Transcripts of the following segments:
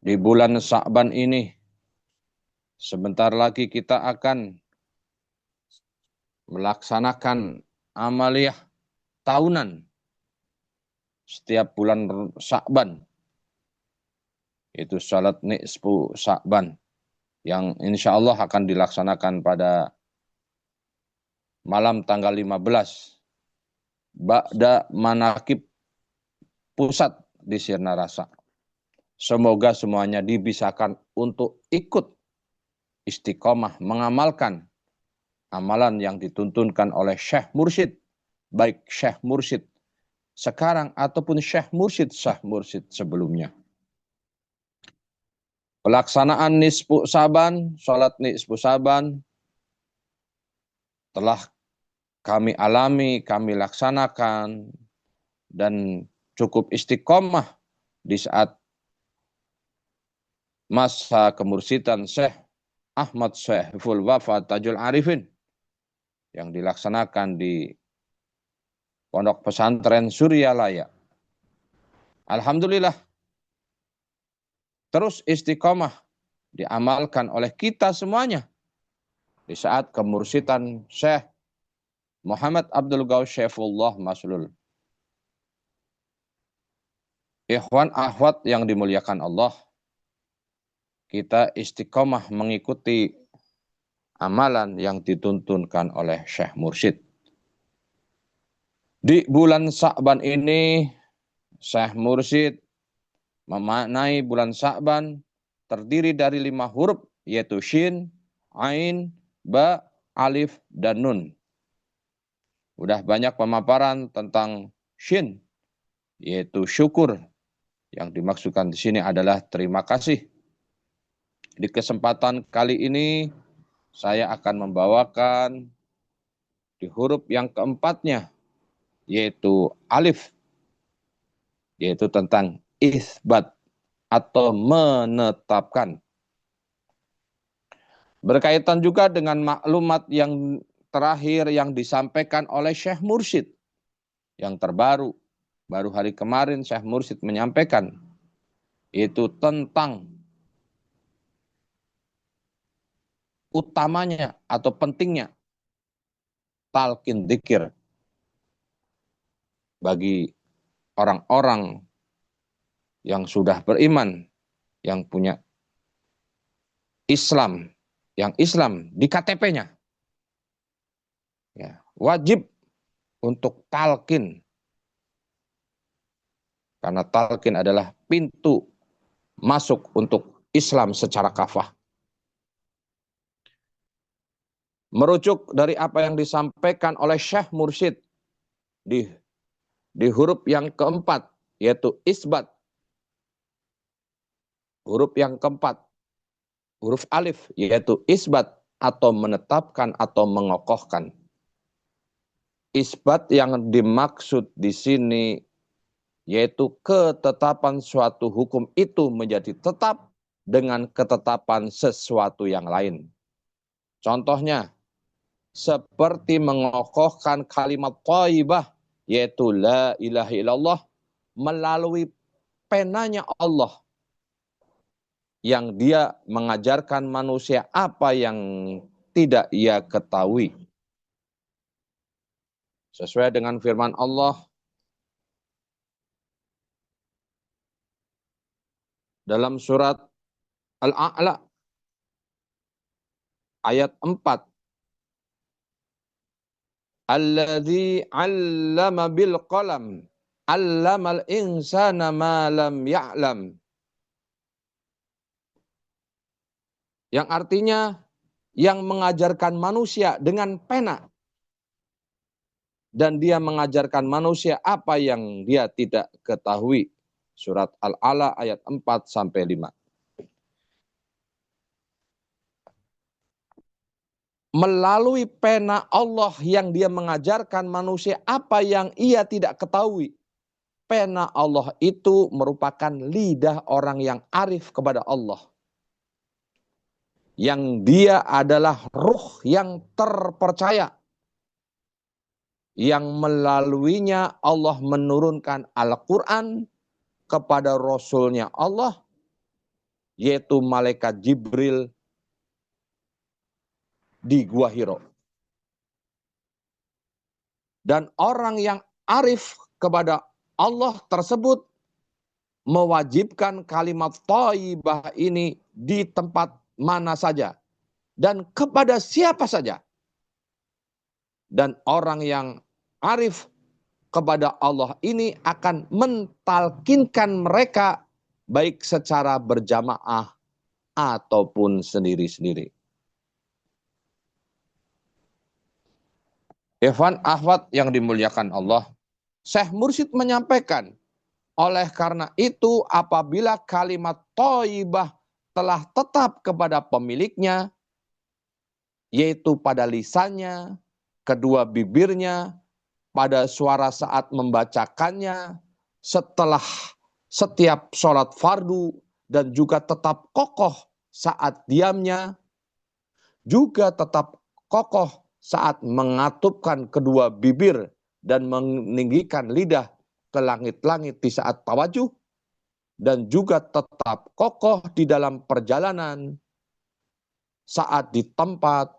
Di bulan Sya'ban ini, sebentar lagi kita akan melaksanakan amaliyah tahunan setiap bulan Sya'ban, yaitu salat nisfu Sya'ban, yang insya Allah akan dilaksanakan pada malam tanggal 15, ba'da manakib pusat di Sirna Rasa. Semoga semuanya dibisakan untuk ikut istiqomah mengamalkan amalan yang dituntunkan oleh Syekh Mursyid, baik Syekh Mursyid sekarang ataupun Syekh Mursyid sebelumnya. Pelaksanaan nisfu Saban, sholat nisfu Saban telah kami alami, kami laksanakan, dan cukup istiqomah di saat masa kemursidan Syekh Ahmad Syaiful Wafa Tajul Arifin yang dilaksanakan di Pondok Pesantren Suryalaya. Alhamdulillah, terus istiqomah diamalkan oleh kita semuanya di saat kemursidan Syekh Muhammad Abdul Ghaus Syaifullah Maslul. Ikhwan akhwat yang dimuliakan Allah, kita istiqomah mengikuti amalan yang dituntunkan oleh Syekh Mursyid. Di bulan Sya'ban ini, Syekh Mursyid memaknai bulan Sya'ban terdiri dari 5 huruf, yaitu Shin, Ain, Ba, Alif, dan Nun. Udah banyak pemaparan tentang Shin, yaitu syukur. Yang dimaksudkan di sini adalah terima kasih. Di kesempatan kali ini, saya akan membawakan di huruf yang keempatnya, yaitu Alif, yaitu tentang isbat atau menetapkan. Berkaitan juga dengan maklumat yang terakhir yang disampaikan oleh Syekh Mursyid yang terbaru. Baru hari kemarin Syekh Mursyid menyampaikan, itu tentang utamanya atau pentingnya talqin dzikir bagi orang-orang yang sudah beriman, yang punya Islam, yang Islam di KTP-nya. Ya, wajib untuk talqin. Karena talqin adalah pintu masuk untuk Islam secara kafah. Merujuk dari apa yang disampaikan oleh Syekh Mursyid di huruf yang keempat, yaitu isbat. Huruf yang keempat, huruf alif, yaitu isbat atau menetapkan atau mengokohkan. Isbat yang dimaksud di sini yaitu ketetapan suatu hukum itu menjadi tetap dengan ketetapan sesuatu yang lain. Contohnya, seperti mengokohkan kalimat thayyibah, yaitu la ilaha illallah, melalui penanya Allah, yang dia mengajarkan manusia apa yang tidak ia ketahui. Sesuai dengan firman Allah dalam surat Al-A'la ayat 4. Alladzi 'allama bil qalam, 'allamal insana ma lam ya'lam. Yang artinya yang mengajarkan manusia dengan pena. Dan dia mengajarkan manusia apa yang dia tidak ketahui. Surat Al-A'la ayat 4-5. Melalui pena Allah yang dia mengajarkan manusia apa yang ia tidak ketahui. Pena Allah itu merupakan lidah orang yang arif kepada Allah. Yang dia adalah ruh yang terpercaya. Yang melaluinya Allah menurunkan Al-Quran kepada Rasulnya Allah. yaitu malaikat Jibril di Gua Hiro. Dan orang yang arif kepada Allah tersebut mewajibkan kalimat thayyibah ini di tempat mana saja dan kepada siapa saja. Dan orang yang arif kepada Allah ini akan mentalkinkan mereka baik secara berjamaah ataupun sendiri-sendiri. Ikhwan akhwat yang dimuliakan Allah, Syekh Mursyid menyampaikan, oleh karena itu apabila kalimat thayyibah telah tetap kepada pemiliknya, yaitu pada lisannya, kedua bibirnya, pada suara saat membacakannya, setelah setiap sholat fardu, dan juga tetap kokoh saat diamnya, juga tetap kokoh saat mengatupkan kedua bibir dan meninggikan lidah ke langit-langit di saat tawajuh, dan juga tetap kokoh di dalam perjalanan, saat di tempat,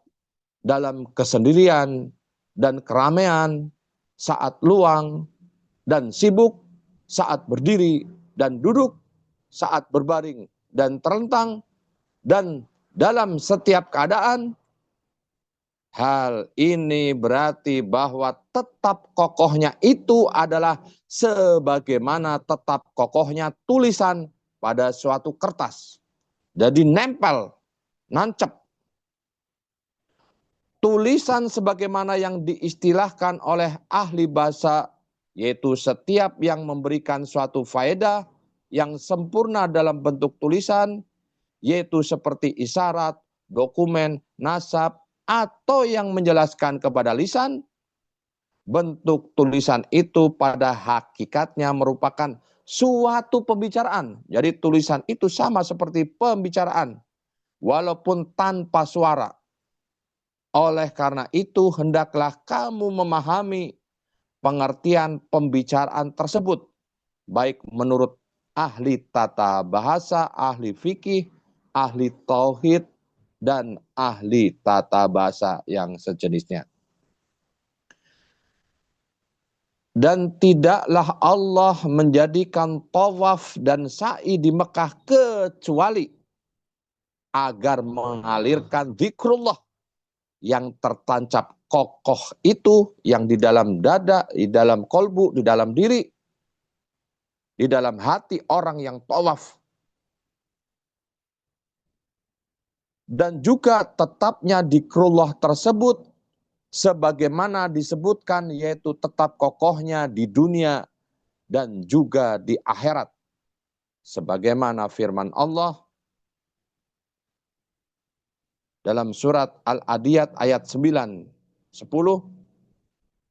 dalam kesendirian dan keramaian, saat luang dan sibuk, saat berdiri dan duduk, saat berbaring dan terlentang, dan dalam setiap keadaan. Hal ini berarti bahwa tetap kokohnya itu adalah sebagaimana tetap kokohnya tulisan pada suatu kertas. Jadi nempel, nancep. Tulisan sebagaimana yang diistilahkan oleh ahli bahasa, yaitu setiap yang memberikan suatu faedah yang sempurna dalam bentuk tulisan, yaitu seperti isyarat, dokumen, nasab, atau yang menjelaskan kepada lisan. Bentuk tulisan itu pada hakikatnya merupakan suatu pembicaraan. Jadi tulisan itu sama seperti pembicaraan, walaupun tanpa suara. Oleh karena itu hendaklah kamu memahami pengertian pembicaraan tersebut, baik menurut ahli tata bahasa, ahli fikih, ahli tauhid, dan ahli tata bahasa yang sejenisnya. Dan tidaklah Allah menjadikan tawaf dan sa'i di Mekah kecuali agar mengalirkan zikrullah yang tertancap kokoh itu, yang di dalam dada, di dalam kolbu, di dalam diri, di dalam hati orang yang tawaf. Dan juga tetapnya zikrullah tersebut sebagaimana disebutkan, yaitu tetap kokohnya di dunia dan juga di akhirat. Sebagaimana firman Allah dalam surat Al-Adiyat ayat 9, 10.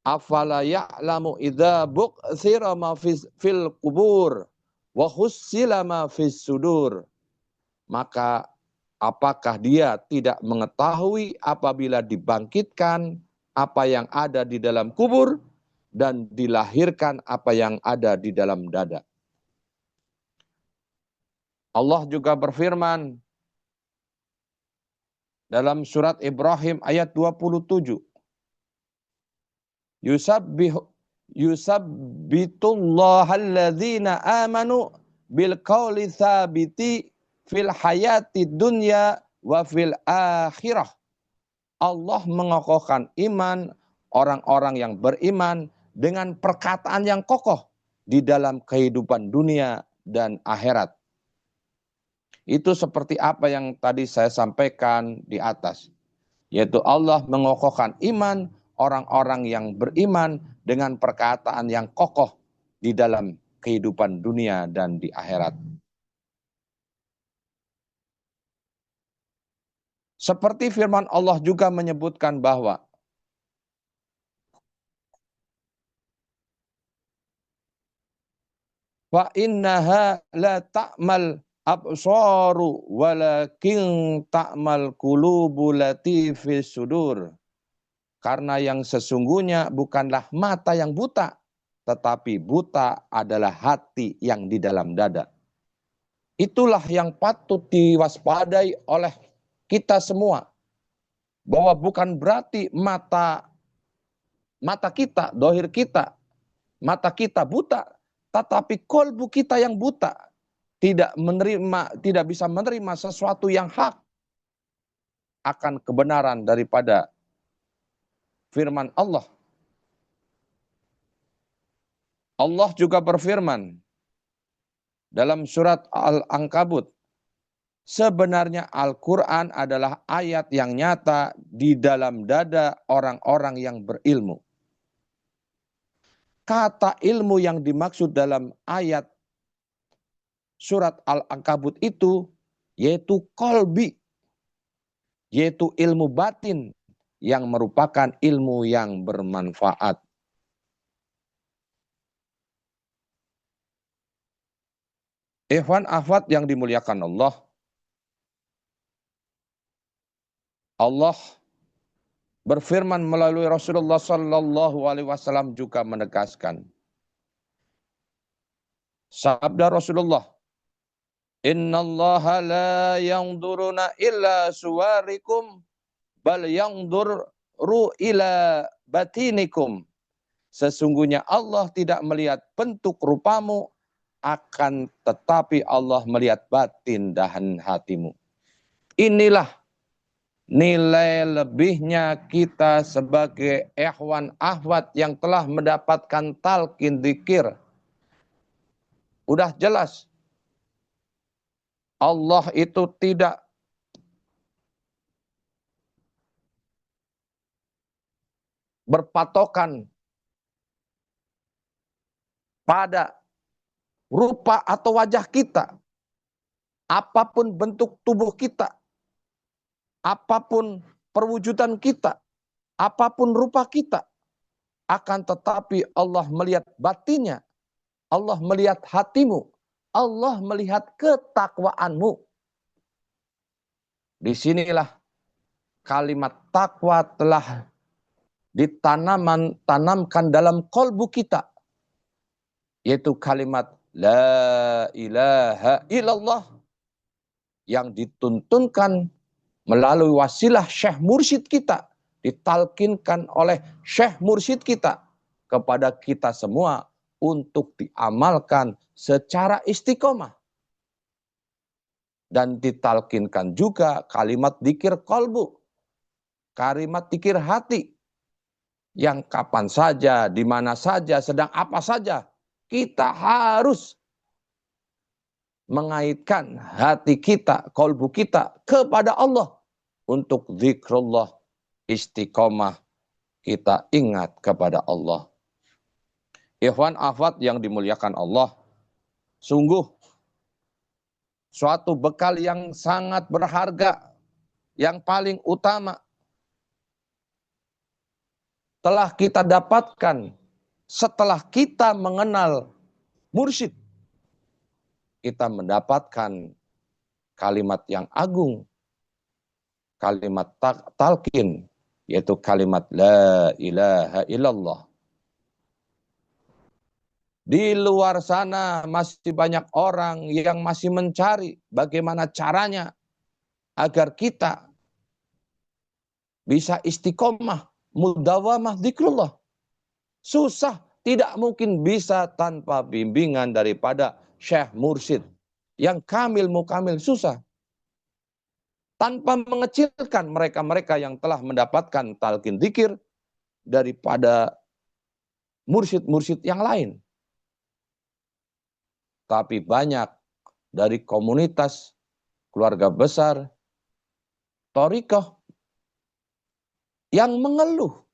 Afala ya'lamu idza bu'thira ma fil kubur wa hussila ma fis sudur. Maka apakah dia tidak mengetahui apabila dibangkitkan apa yang ada di dalam kubur dan dilahirkan apa yang ada di dalam dada. Allah juga berfirman dalam surat Ibrahim ayat 27. Yusabbitullaha alladzina amanu bil qawli tsabiti fil hayati dunya wa fil akhirah. Allah mengokohkan iman orang-orang yang beriman dengan perkataan yang kokoh di dalam kehidupan dunia dan akhirat. Itu seperti apa yang tadi saya sampaikan di atas, yaitu Allah mengokohkan iman orang-orang yang beriman dengan perkataan yang kokoh di dalam kehidupan dunia dan di akhirat. Seperti firman Allah juga menyebutkan bahwa wa innaha la ta'mal absaru walakin ta'mal qulubu lati fis sudur. Karena yang sesungguhnya bukanlah mata yang buta, tetapi buta adalah hati yang di dalam dada. Itulah yang patut diwaspadai oleh kita semua. Bahwa bukan berarti mata kita, dohir kita, mata kita buta, tetapi kolbu kita yang buta. Tidak bisa menerima sesuatu yang hak akan kebenaran daripada firman Allah. Allah juga berfirman dalam surat Al-Ankabut, sebenarnya Al-Quran adalah ayat yang nyata di dalam dada orang-orang yang berilmu. Kata ilmu yang dimaksud dalam ayat surat Al-Ankabut itu yaitu kolbi, yaitu ilmu batin yang merupakan ilmu yang bermanfaat. Ikhwan akhwat yang dimuliakan Allah, Allah berfirman melalui Rasulullah Sallallahu Alaihi Wasallam juga menegaskan, sabda Rasulullah, Innallaha la yangduruna illa suwarikum bal yangduru ila batinikum. Sesungguhnya Allah tidak melihat bentuk rupamu, akan tetapi Allah melihat batin dan hatimu. Inilah nilai lebihnya kita sebagai ikhwan akhwat yang telah mendapatkan talqin dzikir. Udah jelas, Allah itu tidak berpatokan pada rupa atau wajah kita. Apapun bentuk tubuh kita, apapun perwujudan kita, apapun rupa kita, akan tetapi Allah melihat batinnya, Allah melihat hatimu, Allah melihat ketakwaanmu. Disinilah kalimat takwa telah ditanamkan dalam kolbu kita, yaitu kalimat la ilaha illallah yang dituntunkan melalui wasilah Syekh Mursyid kita, ditalkinkan oleh Syekh Mursyid kita kepada kita semua untuk diamalkan secara istiqomah. Dan ditalkinkan juga kalimat dzikir kolbu, kalimat dzikir hati, yang kapan saja, di mana saja, sedang apa saja, kita harus mengaitkan hati kita, kolbu kita kepada Allah untuk zikrullah, istiqomah, kita ingat kepada Allah. Ikhwan akhwat yang dimuliakan Allah, sungguh suatu bekal yang sangat berharga, yang paling utama telah kita dapatkan setelah kita mengenal mursyid. Kita mendapatkan kalimat yang agung, kalimat talqin, yaitu kalimat la ilaha illallah. Di luar sana masih banyak orang yang masih mencari bagaimana caranya agar kita bisa istiqomah, mudawamah zikrullah. Susah, tidak mungkin bisa tanpa bimbingan daripada Syekh Mursyid yang kamil mukamil, susah. Tanpa mengecilkan mereka-mereka yang telah mendapatkan talqin dzikir daripada mursyid-mursyid yang lain. Tapi banyak dari komunitas keluarga besar thariqah yang mengeluh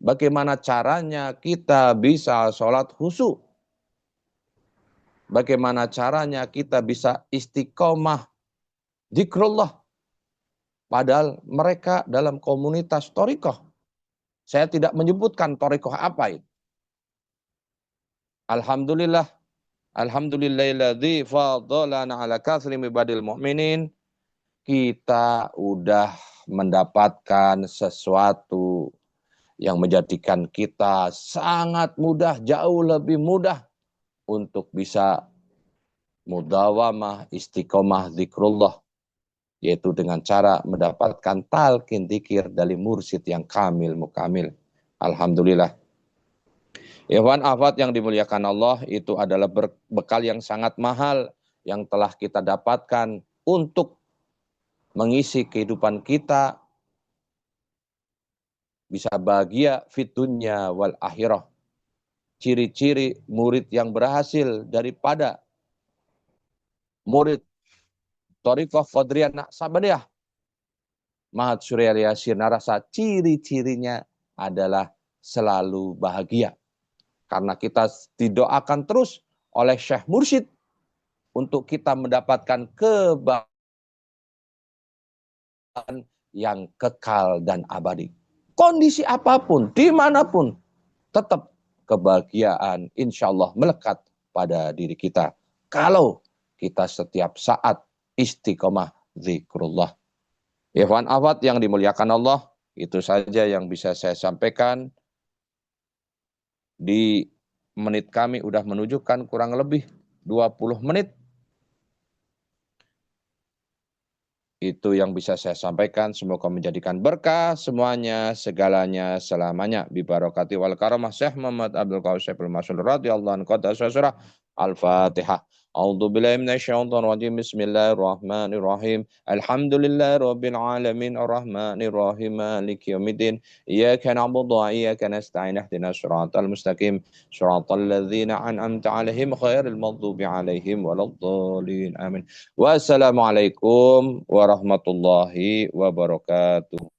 bagaimana caranya kita bisa sholat khusyuk, bagaimana caranya kita bisa istiqomah zikrullah. Padahal mereka dalam komunitas thariqah. Saya tidak menyebutkan thariqah apa itu. Alhamdulillah. Alhamdulillahilladzi fadhalana ala katsrin ibadil mu'minin. Kita udah mendapatkan sesuatu yang menjadikan kita sangat mudah, jauh lebih mudah untuk bisa mudawamah, istiqomah, zikrullah, yaitu dengan cara mendapatkan talqin dzikir dari mursyid yang kamil mukamil. Alhamdulillah. Ikhwan akhwat yang dimuliakan Allah, itu adalah bekal yang sangat mahal yang telah kita dapatkan untuk mengisi kehidupan kita bisa bahagia fit dunya wal akhirah. Ciri-ciri murid yang berhasil daripada murid Thariqah Qadiriyah Naqsabandiyah Mahat Suryal Yasin Narasa, ciri-cirinya adalah selalu bahagia. Karena kita didoakan terus oleh Syekh Mursyid untuk kita mendapatkan kebahagiaan yang kekal dan abadi. Kondisi apapun, dimanapun, tetap kebahagiaan insya Allah melekat pada diri kita. Kalau kita setiap saat istiqomah zikrullah. Ikhwan akhwat yang dimuliakan Allah, itu saja yang bisa saya sampaikan. Di menit kami udah menunjukkan kurang lebih 20 menit. Itu yang bisa saya sampaikan. Semoga menjadikan berkah semuanya, segalanya, selamanya. Bibarakati wal karamah Syekh Muhammad Abdul Qadir Syaiful Mas'ud radhiyallahu anhu. Al-Fatihah. A'udzu billahi minasyaitonir rajim. Bismillahirrahmanirrahim. Alhamdulillahi rabbil alamin arrahmanir rahim maliki yaumiddin. Iyyaka na'budu wa iyyaka nasta'in. Ihdinas shiratal mustaqim. Shiratal ladzina an'amta 'alaihim ghairil maghdubi 'alaihim waladdallin. Amin. Wassalamualaikum warahmatullahi wabarakatuh.